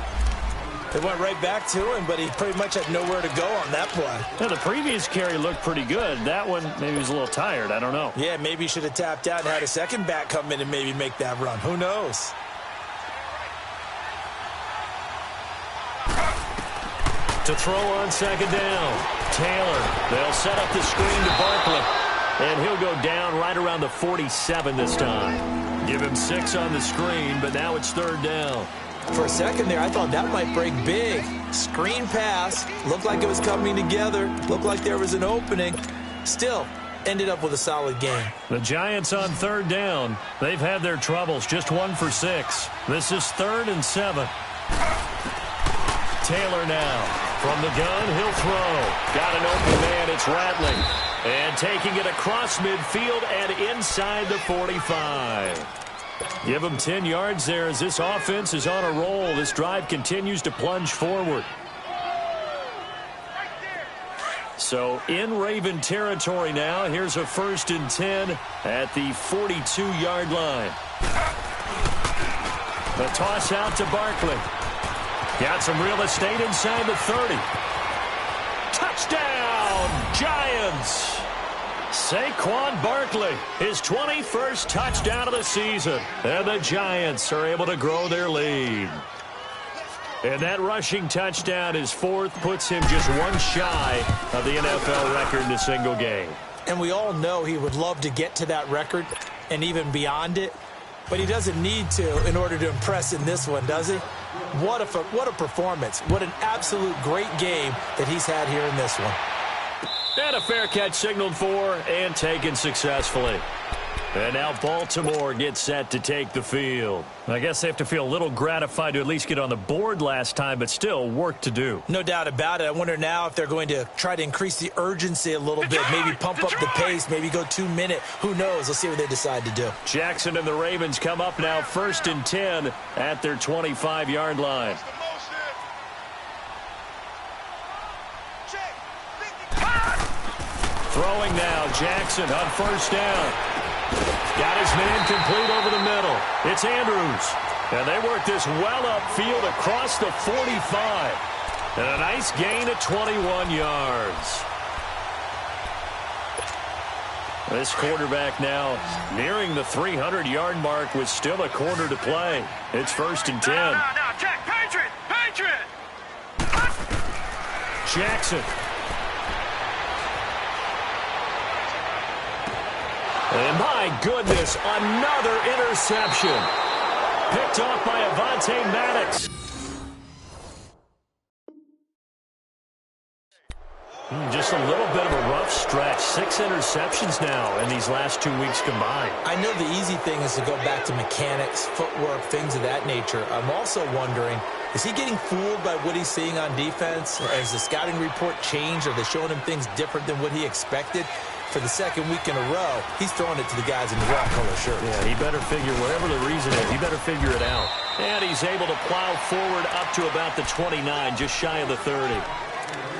F: They went right back to him, but he pretty much had nowhere to go on that play.
E: Now, the previous carry looked pretty good. That one, maybe he was a little tired. I don't know.
F: Yeah, maybe he should have tapped out and had a second back come in and maybe make that run. Who knows?
E: To throw on second down. Taylor. They'll set up the screen to Barkley. And he'll go down right around the 47 this time. Give him 6 on the screen, but now it's 3rd down.
F: For a second there, I thought that might break big. Screen pass. Looked like it was coming together. Looked like there was an opening. Still, ended up with a solid game.
E: The Giants on 3rd down. They've had their troubles. Just 1 for 6. This is 3rd and 7. Taylor now. From the gun, he'll throw. Got an open man. It's Rattling. And taking it across midfield and inside the 45. Give him 10 yards there as this offense is on a roll. This drive continues to plunge forward. So in Raven territory now. Here's a 1st and 10 at the 42-yard line. The toss out to Barkley. Got some real estate inside the 30. Touchdown, Giants! Saquon Barkley, his 21st touchdown of the season. And the Giants are able to grow their lead. And that rushing touchdown, his 4th, puts him just 1 shy of the NFL record in a single game.
F: And we all know he would love to get to that record and even beyond it. But he doesn't need to in order to impress in this one, does he? What a performance. What an absolute great game that he's had here in this one.
E: And a fair catch signaled for and taken successfully. And now Baltimore gets set to take the field. I guess they have to feel a little gratified to at least get on the board last time, but still work to do.
F: No doubt about it. I wonder now if they're going to try to increase the urgency a little bit, maybe pump up the pace, maybe go 2-minute. Who knows? Let's see what they decide to do.
E: Jackson and the Ravens come up now 1st and 10 at their 25-yard line. Throwing now, Jackson on 1st down. Got his man complete over the middle. It's Andrews. And they work this well upfield across the 45. And a nice gain of 21 yards. This quarterback now nearing the 300-yard mark with still a quarter to play. It's 1st and 10.
C: Now, check. Patriot!
E: Jackson. And my goodness, another interception. Picked off by Avonte Maddox. Just a little bit of a rough stretch. 6 interceptions now in these last 2 weeks combined.
F: I know the easy thing is to go back to mechanics, footwork, things of that nature. I'm also wondering, is he getting fooled by what he's seeing on defense? Has the scouting report changed? Are they showing him things different than what he expected? For the 2nd week in a row, he's throwing it to the guys in the wrong color shirt.
E: Yeah, he better figure, whatever the reason is, he better figure it out. And he's able to plow forward up to about the 29, just shy of the 30.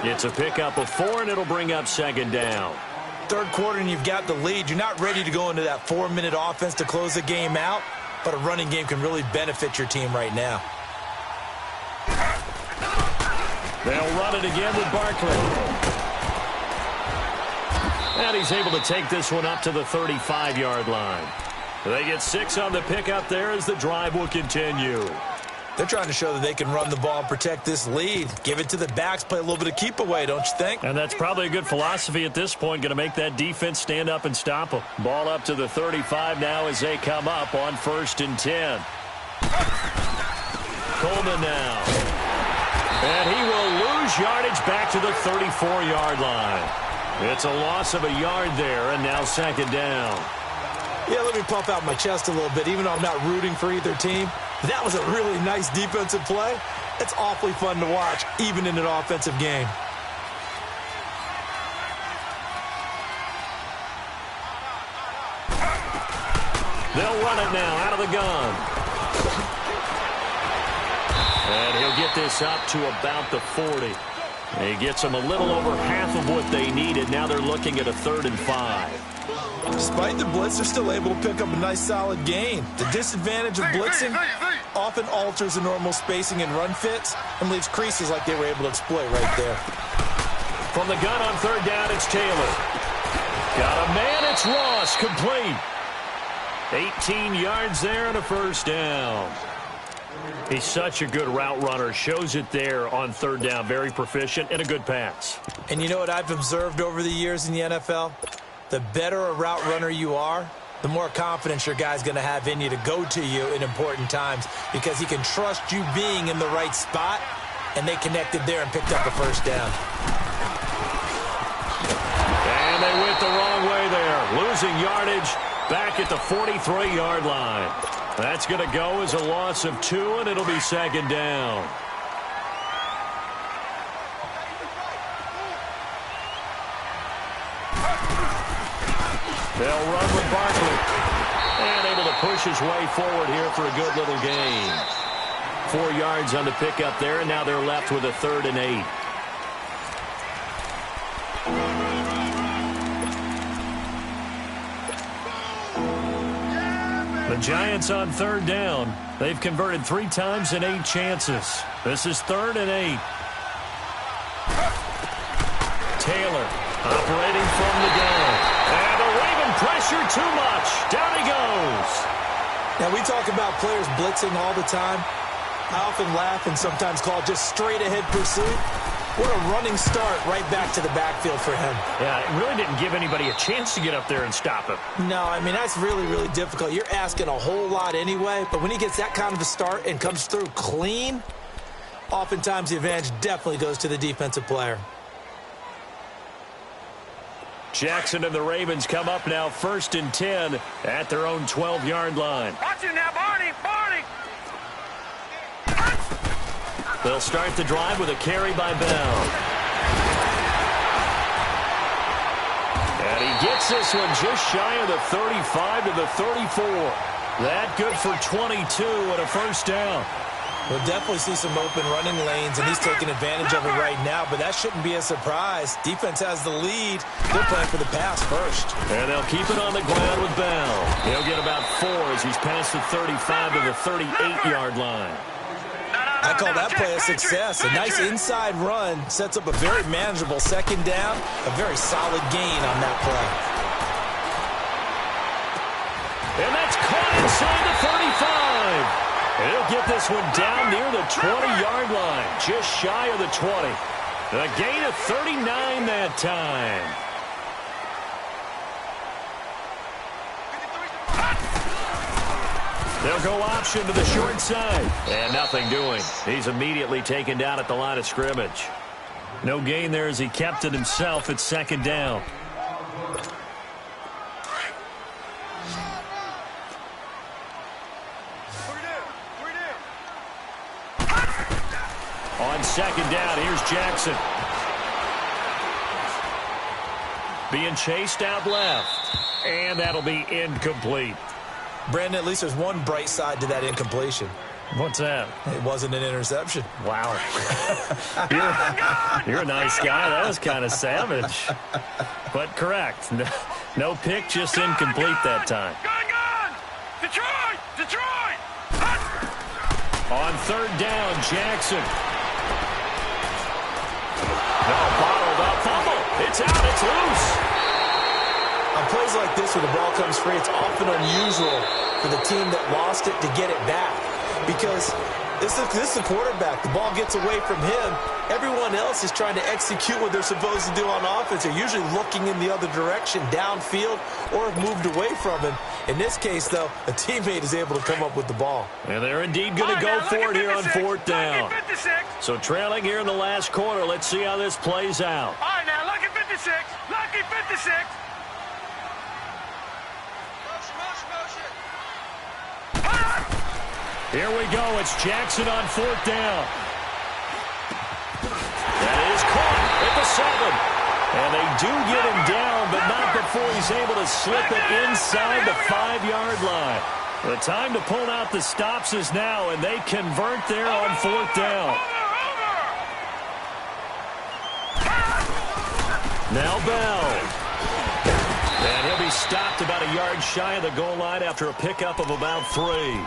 E: It's a pickup of 4, and it'll bring up 2nd down.
F: 3rd quarter, and you've got the lead. You're not ready to go into that 4-minute offense to close the game out. but a running game can really benefit your team right now.
E: They'll run it again with Barkley. And he's able to take this one up to the 35-yard line. They get 6 on the pickup there as the drive will continue.
F: They're trying to show that they can run the ball and protect this lead. Give it to the backs, play a little bit of keep away, don't you think?
E: And that's probably a good philosophy at this point. Going to make that defense stand up and stop them. Ball up to the 35 now as they come up on 1st and 10. Coleman now. And he will lose yardage back to the 34-yard line. It's a loss of a yard there, and now 2nd down.
F: Yeah, let me puff out my chest a little bit, even though I'm not rooting for either team. That was a really nice defensive play. It's awfully fun to watch, even in an offensive game.
E: They'll run it now out of the gun. And he'll get this up to about the 40. He gets them a little over half of what they needed. Now they're looking at a 3rd and 5.
F: Despite the blitz, they're still able to pick up a nice solid gain. The disadvantage of blitzing often alters the normal spacing and run fits and leaves creases like they were able to exploit right there.
E: From the gun on 3rd down, it's Taylor. Got a man, it's Ross, complete. 18 yards there and a 1st down. He's such a good route runner. Shows it there on 3rd down. Very proficient and a good pass.
F: And you know what I've observed over the years in the NFL? The better a route runner you are, the more confidence your guy's going to have in you to go to you in important times because he can trust you being in the right spot, and they connected there and picked up a 1st down.
E: And they went the wrong way there. Losing yardage back at the 43-yard line. That's going to go as a loss of 2, and it'll be 2nd down. They'll run with Barkley. And able to push his way forward here for a good little gain. 4 yards on the pickup there, and now they're left with a 3rd and 8. The Giants on 3rd down. They've converted 3 times in 8 chances. This is 3rd and 8. Taylor operating from the gun. And the Raven pressure too much. Down he goes.
F: Now, we talk about players blitzing all the time. I often laugh and sometimes call it just straight-ahead pursuit. What a running start right back to the backfield for him.
E: Yeah, it really didn't give anybody a chance to get up there and stop him.
F: No, I mean, that's really, really difficult. You're asking a whole lot anyway, but when he gets that kind of a start and comes through clean, oftentimes the advantage definitely goes to the defensive player.
E: Jackson and the Ravens come up now 1st and 10 at their own 12-yard line.
C: Watch it now, Barney! Barney!
E: They'll start the drive with a carry by Bell. And he gets this one just shy of the 35 to the 34. That good for 22 and a 1st down.
F: We'll definitely see some open running lanes, and he's taking advantage of it right now, but that shouldn't be a surprise. Defense has the lead. They're playing for the pass first.
E: And they'll keep it on the ground with Bell. He'll get about 4 as he's past the 35 to the 38-yard line.
F: I call that play a success. A nice inside run sets up a very manageable 2nd down, a very solid gain on that play.
E: And that's caught inside the 35. He'll get this one down near the 20-yard line, just shy of the 20. A gain of 39 that time. They'll go option to the short side. And nothing doing. He's immediately taken down at the line of scrimmage. No gain there as he kept it himself at 2nd down. On 2nd down, here's Jackson. Being chased out left. And that'll be incomplete.
F: Brandon, at least there's one bright side to that incompletion.
E: What's that?
F: It wasn't an interception.
E: Wow. You're a nice guy. That was kind of savage. But correct. No pick, just incomplete that time.
C: Gun! Detroit! Detroit!
E: On third down, Jackson. No, bottled up. Fumble. It's out. It's loose.
F: On plays like this where the ball comes free, it's often unusual for the team that lost it to get it back. Because this is the quarterback. The ball gets away from him. Everyone else is trying to execute what they're supposed to do on offense. They're usually looking in the other direction, downfield, or have moved away from him. In this case, though, a teammate is able to come up with the ball.
E: And they're indeed going to go for it here on fourth down. So trailing here in the last quarter. Let's see how this plays out.
C: All right, now, lucky 56. Lucky 56.
E: Here we go. It's Jackson on fourth down. That is caught at the 7. And they do get him down, but not before he's able to slip it inside the 5-yard line. The time to pull out the stops is now, and they convert there on fourth down. Now Bell. And he'll be stopped about a yard shy of the goal line after a pickup of about 3.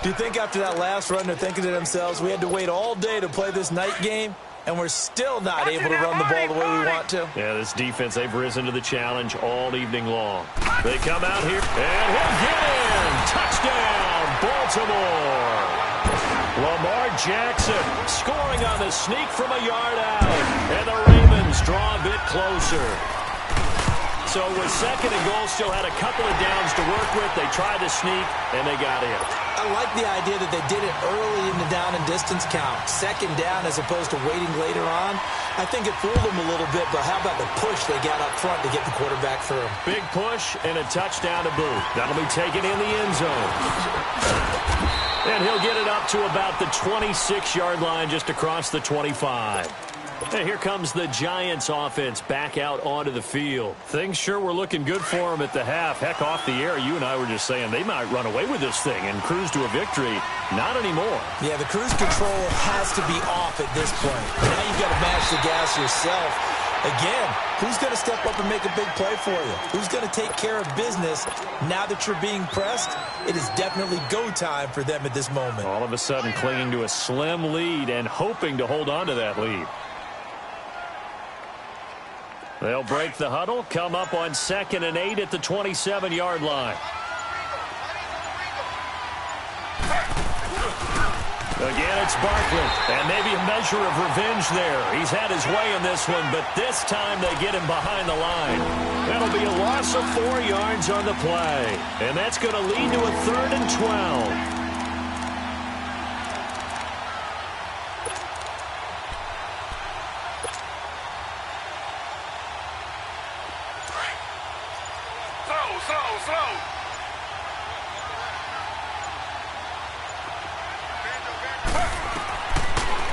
F: Do you think after that last run they're thinking to themselves, we had to wait all day to play this night game, and we're still not able to run the ball the way we want to?
E: Yeah, this defense, they've risen to the challenge all evening long. They come out here, and he'll get in. Touchdown, Baltimore. Lamar Jackson scoring on the sneak from a yard out, and the Ravens draw a bit closer. So with second and goal, still had a couple of downs to work with. They tried to sneak, and they got in.
F: I like the idea that they did it early in the down and distance count. Second down as opposed to waiting later on. I think it fooled them a little bit, but how about the push they got up front to get the quarterback through?
E: Big push and a touchdown to boot. That'll be taken in the end zone. And he'll get it up to about the 26-yard line, just across the 25. And here comes the Giants offense back out onto the field. Things sure were looking good for them at the half. Heck, off the air, you and I were just saying they might run away with this thing and cruise to a victory. Not anymore.
F: Yeah, the cruise control has to be off at this point. Now you've got to match the gas yourself. Again, who's going to step up and make a big play for you? Who's going to take care of business now that you're being pressed? It is definitely go time for them at this moment.
E: All of a sudden clinging to a slim lead and hoping to hold on to that lead. They'll break the huddle, come up on 2nd and 8 at the 27-yard line. Again, it's Barkley, and maybe a measure of revenge there. He's had his way in this one, but this time they get him behind the line. That'll be a loss of 4 yards on the play, and that's going to lead to a 3rd and 12.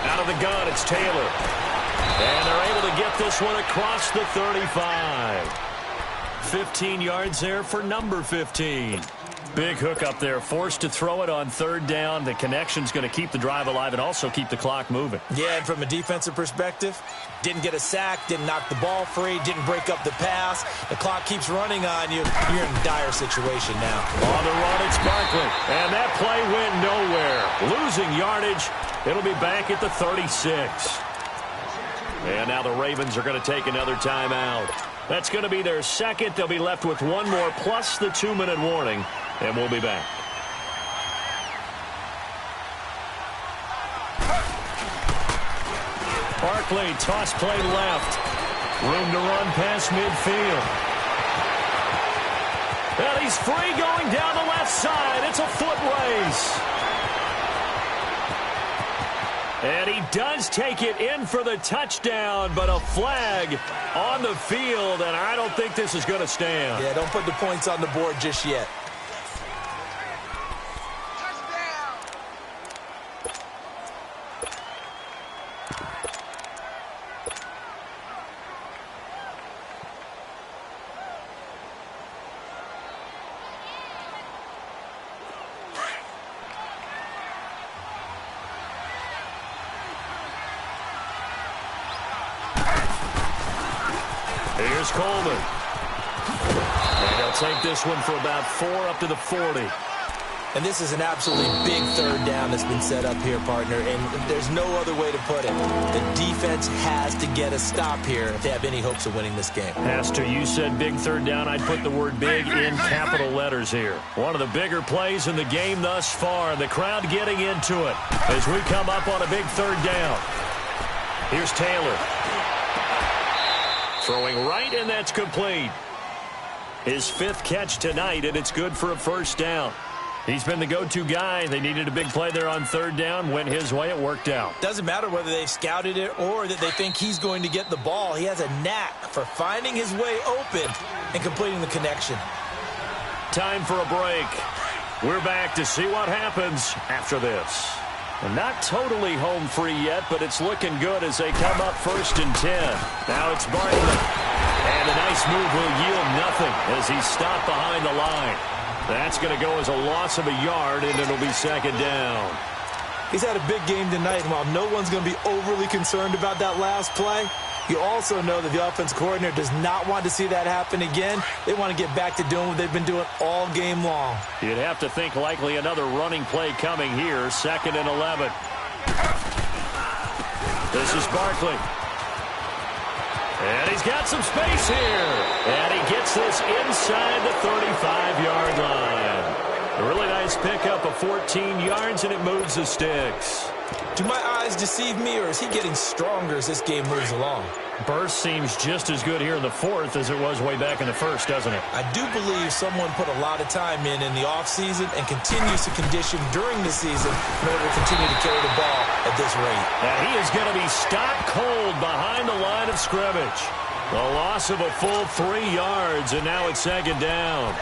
E: Out of the gun, it's Taylor. And they're able to get this one across the 35. 15 yards there for number 15. Big hook up there, forced to throw it on 3rd down. The connection's going to keep the drive alive and also keep the clock moving.
F: Yeah, and from a defensive perspective, didn't get a sack, didn't knock the ball free, didn't break up the pass. The clock keeps running on you. You're in a dire situation now.
E: On the run, it's Barkley. And that play went nowhere. Losing yardage. It'll be back at the 36. And now the Ravens are going to take another timeout. That's going to be their second. They'll be left with one more plus the 2-minute warning. And we'll be back. Barkley, toss play left. Room to run past midfield. And he's free going down the left side. It's a foot race. And he does take it in for the touchdown, but a flag on the field, and I don't think this is going to stand.
F: Yeah, don't put the points on the board just yet.
E: Here's Coleman. And he'll take this one for about 4 up to the 40.
F: And this is an absolutely big third down that's been set up here, partner, and there's no other way to put it. The defense has to get a stop here if they have any hopes of winning this game.
E: Pastor, you said big third down. I'd put the word big in capital letters here. One of the bigger plays in the game thus far. The crowd getting into it as we come up on a big third down. Here's Taylor. Throwing right, and that's complete. His 5th catch tonight, and it's good for a first down. He's been the go-to guy. They needed a big play there on third down. Went his way. It worked out.
F: Doesn't matter whether they've scouted it or that they think he's going to get the ball. He has a knack for finding his way open and completing the connection.
E: Time for a break. We're back to see what happens after this. And not totally home free yet, but it's looking good as they come up 1st and 10. Now it's Barton. And a nice move will yield nothing as he's stopped behind the line. That's going to go as a loss of a yard, and it'll be 2nd down.
F: He's had a big game tonight, and while no one's going to be overly concerned about that last play, you also know that the offense coordinator does not want to see that happen again. They want to get back to doing what they've been doing all game long.
E: You'd have to think likely another running play coming here, 2nd and 11. This is Barkley. And he's got some space here. And he gets this inside the 35-yard line. A really nice pickup of 14 yards, and it moves the sticks.
F: Do my eyes deceive me, or is he getting stronger as this game moves along?
E: Burst seems just as good here in the 4th as it was way back in the 1st, doesn't it?
F: I do believe someone put a lot of time in the offseason and continues to condition during the season in order to continue to carry the ball at this rate.
E: And he is going to be stopped cold behind the line of scrimmage. A loss of a full 3 yards, and now it's 2nd down.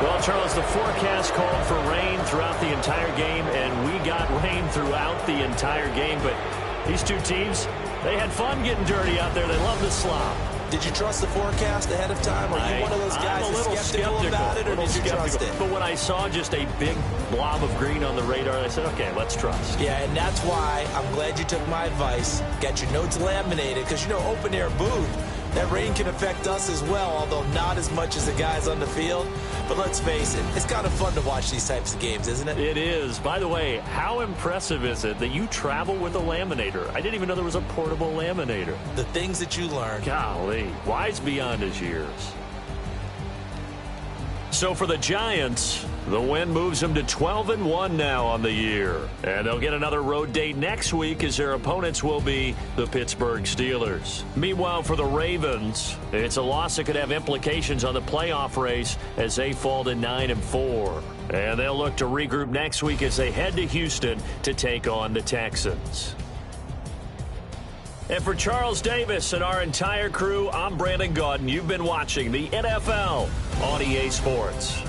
E: Well, Charles, the forecast called for rain throughout the entire game, and we got rain throughout the entire game. But these two teams, they had fun getting dirty out there. They love the slop.
F: Did you trust the forecast ahead of time? Are you one of those guys that's skeptical about it, or did you trust it?
E: But when I saw just a big blob of green on the radar, I said, okay, let's trust.
F: Yeah, and that's why I'm glad you took my advice. Got your notes laminated, because, you know, open-air booth, that rain can affect us as well, although not as much as the guys on the field. But let's face it, it's kind of fun to watch these types of games, isn't it?
E: It is. By the way, how impressive is it that you travel with a laminator? I didn't even know there was a portable laminator.
F: The things that you learn.
E: Golly, wise beyond his years. So for the Giants, the win moves them to 12-1 now on the year. And they'll get another road date next week as their opponents will be the Pittsburgh Steelers. Meanwhile, for the Ravens, it's a loss that could have implications on the playoff race as they fall to 9-4. And they'll look to regroup next week as they head to Houston to take on the Texans. And for Charles Davis and our entire crew, I'm Brandon Gaudin. You've been watching the NFL on EA Sports.